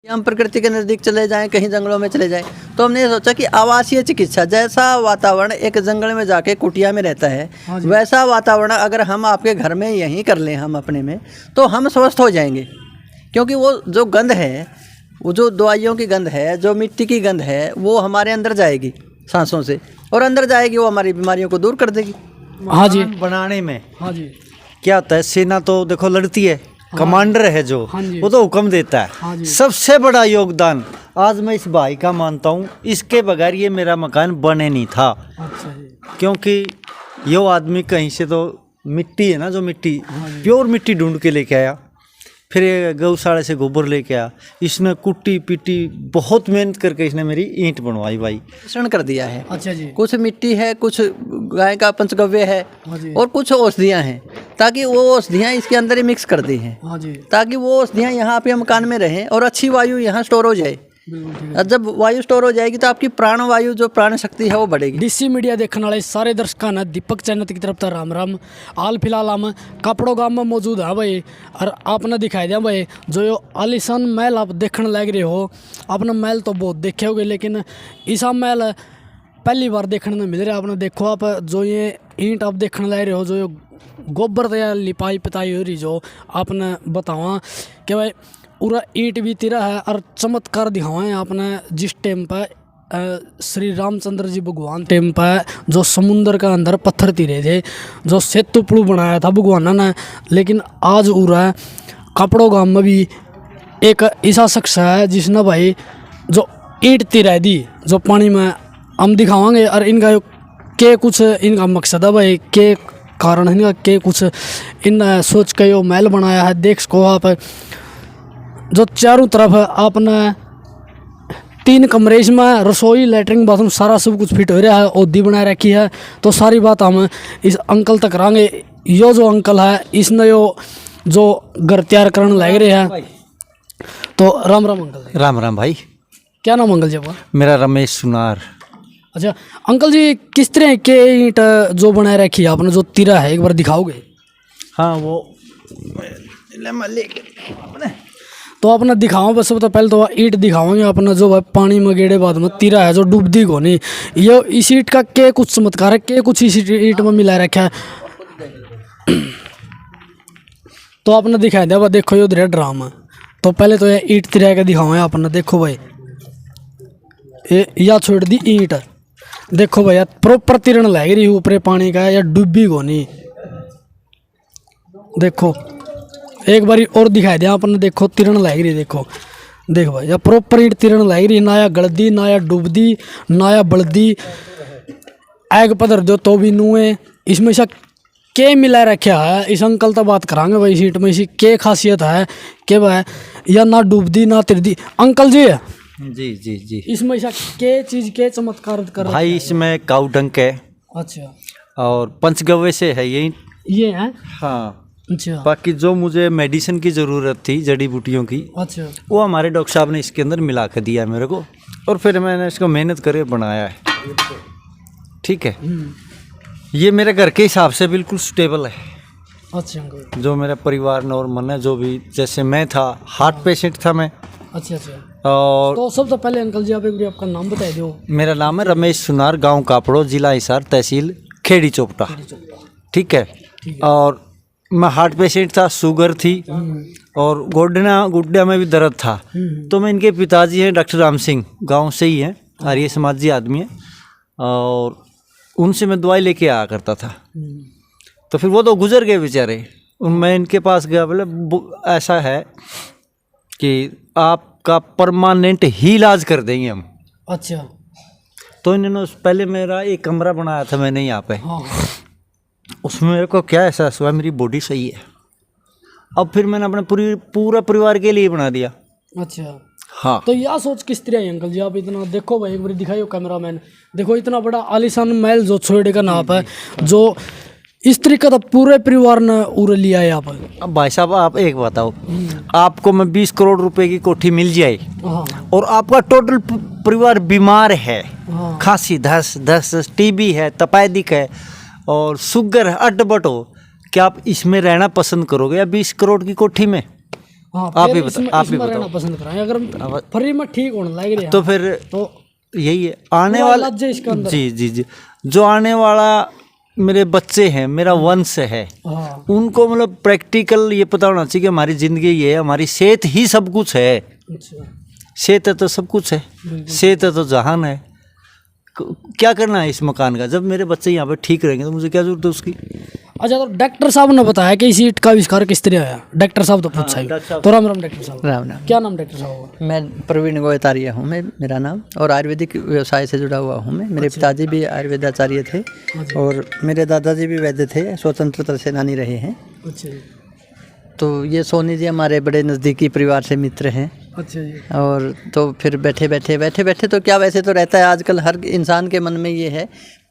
हम प्रकृति के नज़दीक चले जाएं, कहीं जंगलों में चले जाएं, तो हमने ये सोचा कि आवासीय चिकित्सा, जैसा वातावरण एक जंगल में जाके कुटिया में रहता है, वैसा वातावरण अगर हम आपके घर में यहीं कर लें, हम अपने में, तो हम स्वस्थ हो जाएंगे। क्योंकि वो जो गंध है, वो जो दवाइयों की गंध है, जो मिट्टी की गंध है, वो हमारे अंदर जाएगी सांसों से, और अंदर जाएगी वो हमारी बीमारियों को दूर कर देगी। हाँ जी, बनाने में हाँ जी, क्या होता है, सेना तो देखो लड़ती है, कमांडर है जो, हाँ जी, वो तो हुक्म देता है। हाँ जी, सबसे बड़ा योगदान आज मैं इस भाई का मानता हूँ, इसके बगैर ये मेरा मकान बने नहीं था। अच्छा जी, क्योंकि यो आदमी कहीं से तो मिट्टी है ना, जो मिट्टी प्योर मिट्टी ढूंढ के लेके आया, फिर ये गौशाला से गोबर लेके आया, इसने कुट्टी पिट्टी बहुत मेहनत करके इसने मेरी ईंट बनवाई भाई, मिश्रण कर दिया है। अच्छा जी, कुछ मिट्टी है, कुछ गाय का पंचगव्य है, हाँ जी, और कुछ औषधियाँ हैं, ताकि वो औषधियाँ इसके अंदर ही मिक्स कर दी हैं, हाँ जी, ताकि वो औषधियाँ यहाँ आपके मकान में रहें और अच्छी वायु यहाँ स्टोर हो जाए। बिल्कुल ठीक है। और जब वायु स्टोर हो जाएगी तो आपकी प्राण वायु, जो प्राण शक्ति है, वो बढ़ेगी। डीसी मीडिया देखने वाले सारे दर्शकों ने दीपक चैनल की तरफ से राम राम। हाल फिलहाल हम कपड़ों गांव में मौजूद है भाई, और आपने दिखाई दिया भाई जो ये आलीशान महल आप देखने लग रहे हो। आपने महल तो बहुत देखे होगे, लेकिन ऐसा महल पहली बार देखने में मिल रहा है। आपने देखो, आप जो ये ईंट आप देखने लग रहे हो, जो ये गोबर या लिपाई पिताई हो रही, जो आपने बतावा कि भाई पूरा ईंट भी तिरा है, और चमत्कार दिखावा है आपने जिस टाइम पर श्री रामचंद्र जी भगवान टाइम पर जो समुंदर का अंदर पत्थर तिरे थे, जो सेतु पुल बनाया था भगवान ने। लेकिन आज हो रहा है कपड़ों गांव में भी एक ऐसा शख्स है जिसने भाई जो ईंट तिरा दी, जो पानी में हम दिखावांगे, और इनका के कुछ इनका मकसद है भाई, के कारण है इनका, के कुछ इन सोच के यो महल बनाया है। देख सको आप, जो चारों तरफ आपने 3 कमरे, इसमें रसोई लैट्रिन बाथरूम सारा सब कुछ फिट हो रहा है, ओदी बना रखी है। तो सारी बात हम इस अंकल तक करांगे। यो जो अंकल है, इसने यो जो घर तैयार करने लग रहे हैं। तो राम राम अंकल। राम राम भाई। क्या नाम अंकल जी आपका? मेरा रमेश सुनार। अच्छा अंकल जी, किस तरह के ईंट जो बना रखी है आपने, जो तिरा है, एक बार दिखाओगे? हाँ वो तो आपने दिखाओ, बस सबसे पहले तो ईंट दिखाओगे अपना, जो भाई पानी में गेड़े बाद में तिरा है, जो डूबती को नहीं। ये इस ईंट का क्या कुछ चमत्कार है, क्या कुछ इस ईंट में मिला रखा है? तो आपने दिखाई दिया, देखो ये उधर ड्राम है। तो पहले तो ये ईंट तिरा का दिखाओ आपने, देखो भाई ये या छोड़ दी ईंट, देखो भैया प्रॉपर तिरण लग रही ऊपर पानी का, या डूबी को नहीं। देखो एक बारी और दिखाई दिया आपने, देखो तिरण लग रही, देखो देखो भाई, या प्रॉपर ईंट तिरण लग रही, ना या गलदी, ना या डूबदी, ना या बलदी। आग पधर दो तो भी नुए। इसमें से के मिला रखा है, इस अंकल तो बात करांगे भाई, इस ईंट में इसी के खासियत है कि भाई या ना डूबदी ना तिरदी। अंकल जी जी जी जी, इसमें से के चीज के चमत्कार कर भाई इसमें काऊ डंक है, अच्छा, और पंचगव्य से है ये है। हाँ, अच्छा बाकी जो मुझे मेडिसिन की ज़रूरत थी, जड़ी बूटियों की, अच्छा, वो हमारे डॉक्टर साहब ने इसके अंदर मिला कर दिया मेरे को, और फिर मैंने इसको मेहनत करके बनाया है। ठीक है, ये मेरे घर के हिसाब से बिल्कुल सुटेबल है। अच्छा अंकल, जो मेरा परिवार नॉर्मल है, जो भी, जैसे मैं था हार्ट पेशेंट था मैं, अच्छा अच्छा। और तो सबसे पहले अंकल जी आप एक बार आपका नाम बता दो। मेरा नाम है रमेश सुनार, गांव कापड़ो, जिला हिसार, तहसील खेड़ी चोपटा। ठीक है, और मैं हार्ट पेशेंट था, शुगर थी, और गुड्डा में भी दर्द था। तो मैं, इनके पिताजी हैं डॉक्टर राम सिंह, गांव से ही हैं, आर्य समाजी आदमी हैं, और उनसे मैं दवाई लेके आया करता था। तो फिर वो तो गुजर गए बेचारे। मैं इनके पास गया, बोले ऐसा है कि आपका परमानेंट ही इलाज कर देंगे हम। अच्छा, तो इन्होंने पहले मेरा एक कमरा बनाया था मैंने यहाँ पे, हाँ, उसमें मेरे को क्या एहसास हुआ, मेरी बॉडी सही है। अब फिर मैंने अपने पूरा परिवार के लिए बना दिया। अच्छा। हाँ, तो यह सोच किस तरह है अंकल जी? आप इतना देखो भाई, एक बार दिखाइयो कैमरामैन, देखो इतना बड़ा आलीशान महल जो छोड़े का नाप है, जो इस तरीके का पूरे परिवार ने उड़ लिया है यहाँ पर। अब भाई साहब आप एक बताओ, आपको मैं 20 करोड़ रुपए की कोठी मिल जाए, हाँ और आपका टोटल परिवार बीमार है, हाँ, खांसी धस टीबी है, तपेदिक है, और शुगर है, अटबट हो, क्या आप इसमें रहना पसंद करोगे या 20 करोड़ की कोठी में? हाँ, आप फिर ही बताओ, आप ही इसमें रहना बताओ। पसंद करें अगर फ्री में ठीक होने लग रही है तो फिर तो यही है आने पूरा वाला। इलाज है इसके अंदर। जी जी जी, जो आने वाला मेरे बच्चे हैं, मेरा वंश है, हाँ उनको मतलब प्रैक्टिकल ये पता होना चाहिए कि हमारी ज़िंदगी ये है, हमारी सेहत ही सब कुछ है। अच्छा सेहत है तो सब कुछ है, सेहत है तो जहान है। क्या करना है इस मकान का? जब मेरे बच्चे यहाँ पे ठीक रहेंगे तो मुझे क्या जरूरत है उसकी? अच्छा, तो डॉक्टर साहब ने बताया कि इस ईंट का आविष्कार किस तरह आया। डॉक्टर साहब तो पूछा ही। तो राम राम डॉक्टर साहब। राम राम। क्या नाम डॉक्टर साहब का? मैं प्रवीण गोयतारिया हूँ, मैं मेरा नाम, और आयुर्वेदिक व्यवसाय से जुड़ा हुआ हूँ मैं। मेरे पिताजी भी आयुर्वेदाचार्य थे और मेरे दादाजी भी वैद्य थे, स्वतंत्रता सेनानी रहे हैं। अच्छा जी। तो ये सोनी जी हमारे बड़े नज़दीकी परिवार से मित्र हैं। अच्छा जी। और तो फिर बैठे बैठे तो क्या, वैसे तो रहता है आजकल हर इंसान के मन में ये है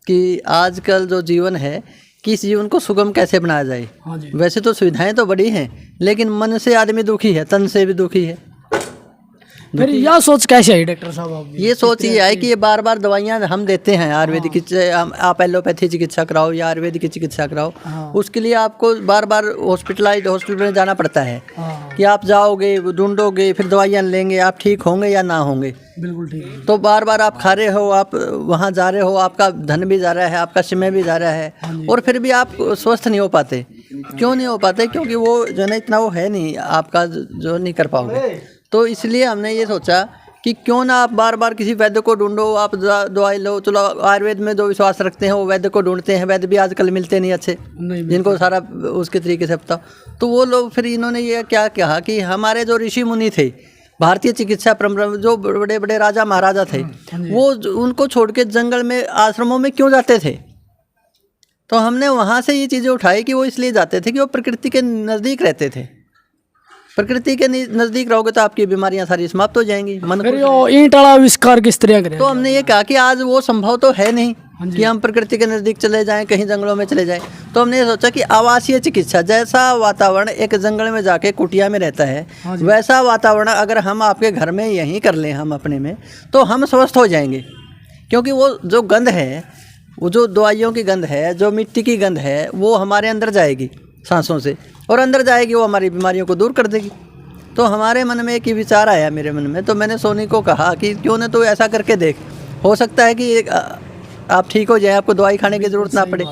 कि आजकल जो जीवन है कि इस जीवन को सुगम कैसे बनाया जाए। हाँ जी। वैसे तो सुविधाएं तो बड़ी हैं, लेकिन मन से आदमी दुखी है, तन से भी दुखी है। फिर यह सोच कैसे आई डॉक्टर साहब आपकी? ये सोच ये है कि ये बार बार दवाइयाँ हम देते हैं आयुर्वेदिक की, आप एलोपैथी चिकित्सा कराओ या आयुर्वेदिक की चिकित्सा कराओ, उसके लिए आपको बार बार हॉस्पिटल में जाना पड़ता है कि आप जाओगे, ढूंढोगे, फिर दवाइयाँ लेंगे, आप ठीक होंगे या ना होंगे। बिल्कुल ठीक है। तो बार बार आप खा रहे हो, आप वहाँ जा रहे हो, आपका धन भी जा रहा है, आपका समय भी जा रहा है, और फिर भी आप स्वस्थ नहीं हो पाते। क्यों नहीं हो पाते? क्योंकि वो जो है ना इतना वो है नहीं आपका, जो नहीं कर पाओगे। तो इसलिए हमने ये सोचा कि क्यों ना आप बार बार किसी वैद्य को ढूंढो, आप दवाई लो। चलो आयुर्वेद में जो विश्वास रखते हैं वो वैद्य को ढूंढते हैं, वैद्य भी आजकल मिलते नहीं अच्छे, जिनको सारा उसके तरीके से पता। तो वो लोग फिर इन्होंने ये क्या कहा कि हमारे जो ऋषि मुनि थे, भारतीय चिकित्सा परंपरा जो बड़े बड़े राजा महाराजा थे, वो उनको छोड़ के जंगल में आश्रमों में क्यों जाते थे? तो हमने वहाँ से ये चीज़ें उठाई कि वो इसलिए जाते थे कि वो प्रकृति के नज़दीक रहते थे। प्रकृति के नज़दीक रहोगे तो आपकी बीमारियां सारी समाप्त हो जाएंगी। मन फिर यो ईंट वाला आविष्कार किस तरह करें? तो हमने ये कहा कि आज वो संभव तो है नहीं कि हम प्रकृति के नज़दीक चले जाएं, कहीं जंगलों में चले जाएं। तो हमने ये सोचा कि आवासीय चिकित्सा, जैसा वातावरण एक जंगल में जाके कुटिया में रहता है, वैसा वातावरण अगर हम आपके घर में यहीं कर लें, हम अपने में, तो हम स्वस्थ हो जाएंगे। क्योंकि वो जो गंध है, वो जो दवाइयों की गंध है, जो मिट्टी की गंध है, वो हमारे अंदर जाएगी सांसों से, और अंदर जाएगी वो हमारी बीमारियों को दूर कर देगी। तो हमारे मन में एक ही विचार आया, मेरे मन में। तो मैंने सोनी को कहा कि क्यों ना तो ऐसा करके देख, हो सकता है कि आप ठीक हो जाए, आपको दवाई खाने की ज़रूरत ना पड़े।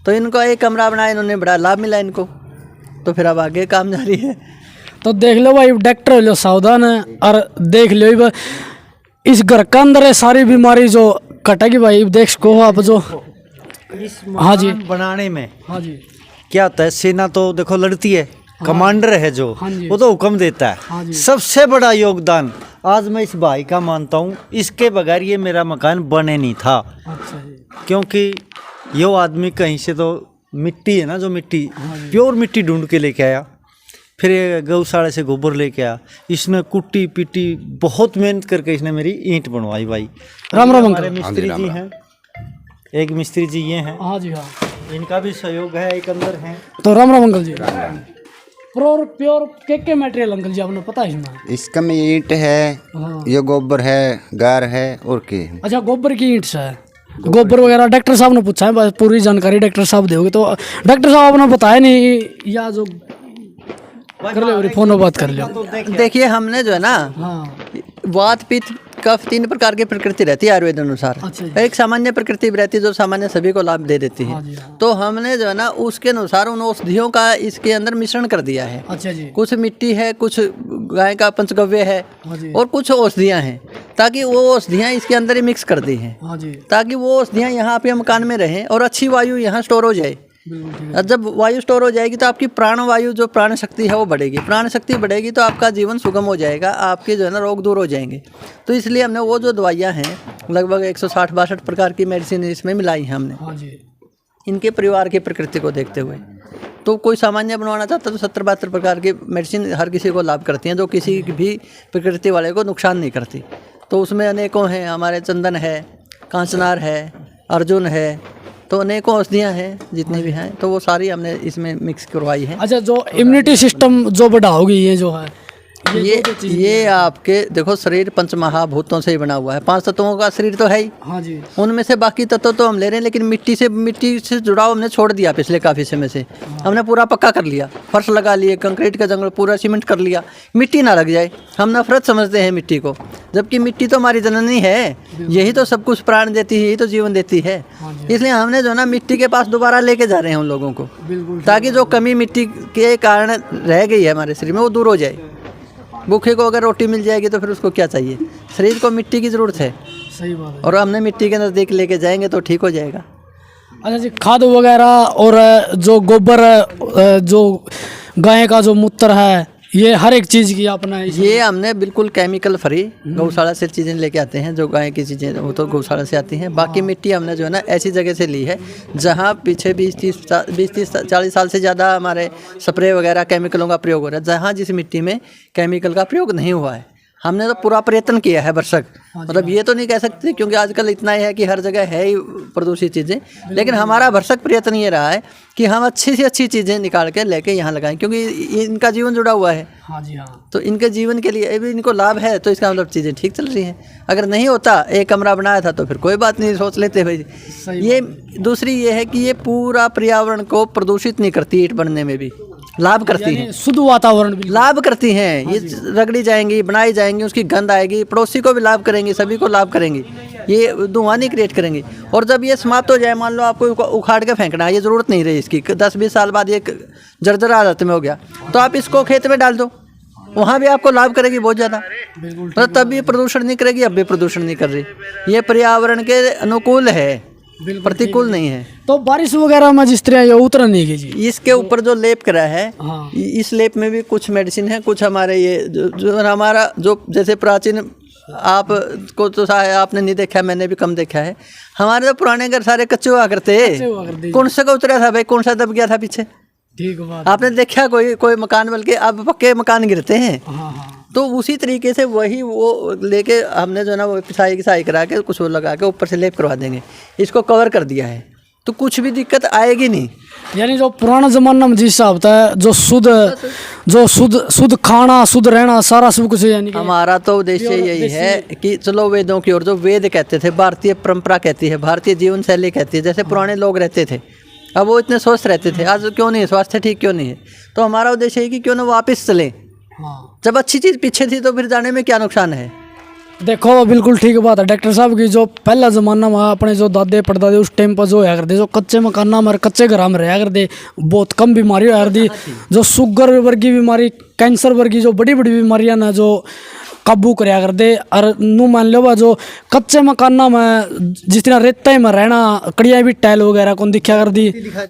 तो इनको एक कमरा बनाया इन्होंने, बड़ा लाभ मिला इनको। तो फिर अब आगे काम जारी है। तो देख लो भाई, डॉक्टर हो लो सावधान है, और देख लो इस घर के अंदर है सारी बीमारी जो कटेगी भाई। देख सको आप जो इस हाँ जी बनाने में हाँ जी क्या होता है, सेना तो देखो लड़ती है, कमांडर है जो, वो तो हुक्म देता है। सबसे बड़ा योगदान आज मैं इस भाई का मानता हूँ, इसके बगैर ये मेरा मकान बने नहीं था। अच्छा जी। क्योंकि यो आदमी कहीं से तो मिट्टी है ना, जो मिट्टी प्योर मिट्टी ढूंढ के लेके आया, फिर ये गौशाला से गोबर लेके आया, इसने कुट्टी पिट्टी बहुत मेहनत करके इसने मेरी ईंट बनवाई भाई। राम राम हमारे अंकल। मिस्त्री जी हैं, एक मिस्त्री जी ये हैं, हाँ जी हाँ। इनका भी सहयोग है, एक अंदर है। तो राम राम अंकल जी। प्योर के मटेरियल अंकल जी आपने पता है इसमें? इसका में ईंट है, ये गोबर है, गार है, और के। अच्छा, गोबर की ईंट से है। गोबर वगैरह डॉक्टर साहब ने पूछा है, बस पूरी जानकारी डॉक्टर साहब दोगे। तो डॉक्टर साहब आपने बताया नहीं, या जो कर ले फोन में बात कर लिया। देखिए, हमने जो है ना, हाँ वात पित्त कफ 3 प्रकार की प्रकृति रहती है आयुर्वेद अनुसार। अच्छा जी। एक सामान्य प्रकृति भी रहती है जो सामान्य सभी को लाभ दे देती है। हाँ जी, हाँ। तो हमने जो है ना उसके अनुसार उन औषधियों का इसके अंदर मिश्रण कर दिया है। अच्छा जी। कुछ मिट्टी है, कुछ गाय का पंचगव्य है, हाँ जी। और कुछ औषधियाँ हैं, ताकि वो औषधियाँ इसके अंदर ही मिक्स कर दी हैं, हाँ जी ताकि वो औषधियाँ यहाँ पे मकान में रहें और अच्छी वायु यहाँ स्टोर हो जाए। बिल्कुल ठीक है। और जब वायु स्टोर हो जाएगी तो आपकी प्राण वायु, जो प्राण शक्ति है, वो बढ़ेगी। प्राण शक्ति बढ़ेगी तो आपका जीवन सुगम हो जाएगा, आपके जो है ना रोग दूर हो जाएंगे। तो इसलिए हमने वो जो दवाइयाँ हैं, लगभग 160-62 प्रकार की मेडिसिन इसमें मिलाई हैं हमने, हाँ जी। इनके परिवार की प्रकृति को देखते हुए। तो कोई सामान्य बनवाना चाहता तो 70-72 प्रकार की मेडिसिन हर किसी को लाभ करती हैं, जो किसी भी प्रकृति वाले को नुकसान नहीं करती। तो उसमें अनेकों हैं, हमारे चंदन है, कांचनार है, अर्जुन है, तो अनेकों औषधियाँ हैं जितनी भी हैं, तो वो सारी हमने इसमें मिक्स करवाई है। अच्छा, जो इम्यूनिटी सिस्टम जो बढ़ाओगी, ये जो है ये आपके देखो शरीर पंच महाभूतों से ही बना हुआ है, 5 तत्वों का शरीर तो है ही। हाँ जी। उनमें से बाकी तत्व तो हम ले रहे हैं, लेकिन मिट्टी से जुड़ाव हमने छोड़ दिया पिछले काफ़ी समय से। हमने पूरा पक्का कर लिया, फर्श लगा लिए, कंक्रीट का जंगल पूरा सीमेंट कर लिया, मिट्टी ना लग जाए। हम नफरत समझते हैं मिट्टी को, जबकि मिट्टी तो हमारी जननी है, यही तो सब कुछ प्राण देती है, यही तो जीवन देती है। इसलिए हमने जो है ना मिट्टी के पास दोबारा लेके जा रहे हैं उन लोगों को, ताकि जो कमी मिट्टी के कारण रह गई है हमारे शरीर में वो दूर हो जाए। भूखे को अगर रोटी मिल जाएगी तो फिर उसको क्या चाहिए? शरीर को मिट्टी की ज़रूरत है, सही बात है। और हमने मिट्टी के नज़दीक लेके जाएंगे तो ठीक हो जाएगा। अच्छा जी, खाद वगैरह और जो गोबर, जो गाय का जो मूत्र है, ये हर एक चीज़ की अपना ये हमने बिल्कुल केमिकल फ्री गौशाला से चीज़ें लेके आते हैं। जो गाय की चीज़ें वो तो गौशाला से आती हैं, बाकी मिट्टी हमने जो है ना ऐसी जगह से ली है जहाँ पीछे 20-30-40 साल से ज़्यादा हमारे स्प्रे वगैरह केमिकलों का प्रयोग हो रहा है। जहाँ जिस मिट्टी में केमिकल का प्रयोग नहीं हुआ है, हमने तो पूरा प्रयत्न किया है भरसक। मतलब ये तो नहीं कह सकते, क्योंकि आजकल इतना ही है कि हर जगह है ही प्रदूषित चीज़ें, लेकिन हमारा भरसक प्रयत्न ये रहा है कि हम अच्छी से अच्छी चीज़ें निकाल के लेके यहाँ लगाएं, क्योंकि इनका जीवन जुड़ा हुआ है। हाँ जी हाँ। तो इनके जीवन के लिए भी इनको लाभ है, तो इसका मतलब चीज़ें ठीक चल रही हैं। अगर नहीं होता, एक कमरा बनाया था तो फिर कोई बात नहीं, सोच लेते भाई। ये दूसरी ये है कि ये पूरा पर्यावरण को प्रदूषित नहीं करती, ईंट बनने में भी लाभ करती हैं, शुद्ध वातावरण भी लाभ करती हैं। ये रगड़ी जाएंगी, बनाई जाएंगी, उसकी गंध आएगी, पड़ोसी को भी लाभ करेंगी, सभी को लाभ करेंगी, ये धुआं नहीं क्रिएट करेंगी। और जब ये समाप्त हो जाए, मान लो आपको उखाड़ के फेंकना है, ये ज़रूरत नहीं रही इसकी, 10-20 साल बाद ये जर्जर हालत में हो गया, तो आप इसको खेत में डाल दो, वहाँ भी आपको लाभ करेगी बहुत ज़्यादा। मतलब तब भी प्रदूषण नहीं करेगी, अब भी प्रदूषण नहीं कर रही। ये पर्यावरण के अनुकूल है, प्रतिकूल नहीं है। तो बारिश वगैरह में जिस तरह ये उतर नहीं गई जी, इसके ऊपर जो लेप करा है, हाँ। इस लेप में भी कुछ मेडिसिन है, कुछ हमारे ये जो हमारा जो जैसे प्राचीन, आपको तो शायद आपने नहीं देखा, मैंने भी कम देखा है। हमारे तो पुराने घर सारे कच्चे हुआ करते, कौन सा का उतरा था भाई, कौन सा दब गया था पीछे? ठीक बात। आपने देखा कोई मकान, बल्कि अब पक्के मकान गिरते हैं। हाँ हाँ। तो उसी तरीके से वही वो लेके हमने जो है ना वो पिसाई करा के कुछ वो लगा के ऊपर से लेप करवा देंगे, इसको कवर कर दिया है, तो कुछ भी दिक्कत आएगी नहीं। यानी जो पुराना जमाना में जिस हिसाब था, जो शुद्ध खाना, शुद्ध रहना, सारा सब कुछ, यानी कि हमारा तो उद्देश्य यही है कि चलो वेदों की ओर, जो वेद कहते थे, भारतीय परंपरा कहती है, भारतीय जीवन शैली कहती है, जैसे पुराने लोग रहते थे, अब वो इतने स्वस्थ रहते थे, आज क्यों नहीं है, स्वास्थ्य ठीक क्यों नहीं है? तो हमारा उद्देश्य है कि क्यों ना वापस चलें। हाँ। जब अच्छी चीज़ पीछे थी तो फिर जाने में क्या नुकसान है? देखो बिल्कुल ठीक बात है डॉक्टर साहब की। जो पहला जमाना में अपने जो दादे परदादे उस टाइम पर जो है करते, जो कच्चे मकाना में कच्चे घर में रहा करते, बहुत कम बीमारी हो करती। जो शुगर वर्गी बीमारी, कैंसर वर्गी जो बड़ी बड़ी बीमारियां ना जो काबू कराया करते। और नू मान लो जो कच्चे मकाना में जिस तरह रेते में रहना, कड़िया भी टाइल वगैरह कौन दिखा कर दी।